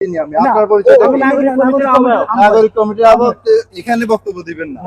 আমি আপনার পরিচয় নাগরিক কমিটির আবদ্ধ এখানে বক্তব্য দিবেন না।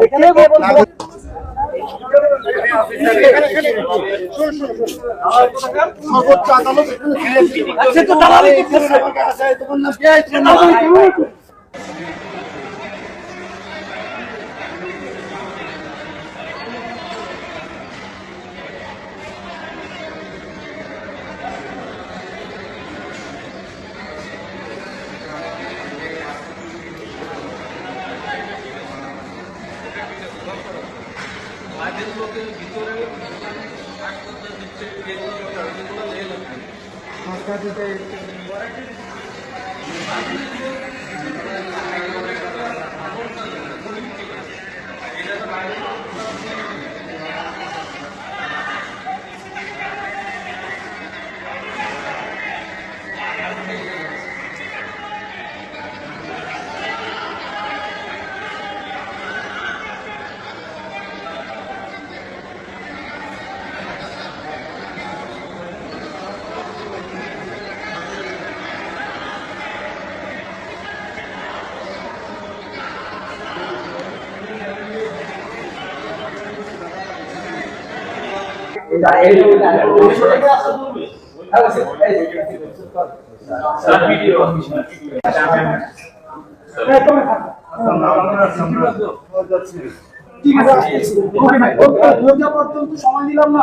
সময় দিলাম না,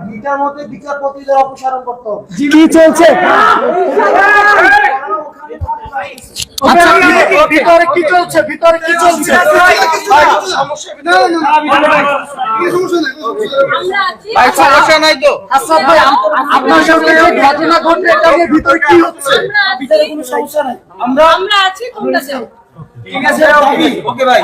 দুইটার মধ্যে বিচারপতিদের অপসারণ করতে হবে। কি চলছে ভিতরে কি চলছে? ভিতরে কি চলছে? সমস্যা নাই তো। আসাদ ভাই, আপনার সাথে যে ঘটনা ঘটবে এটা নিয়ে ভিতরে কি হচ্ছে? ভিতরে কোনো সমস্যা নাই। আমরা আছি, তোমরা যাও। ঠিক আছে, ওকে ভাই।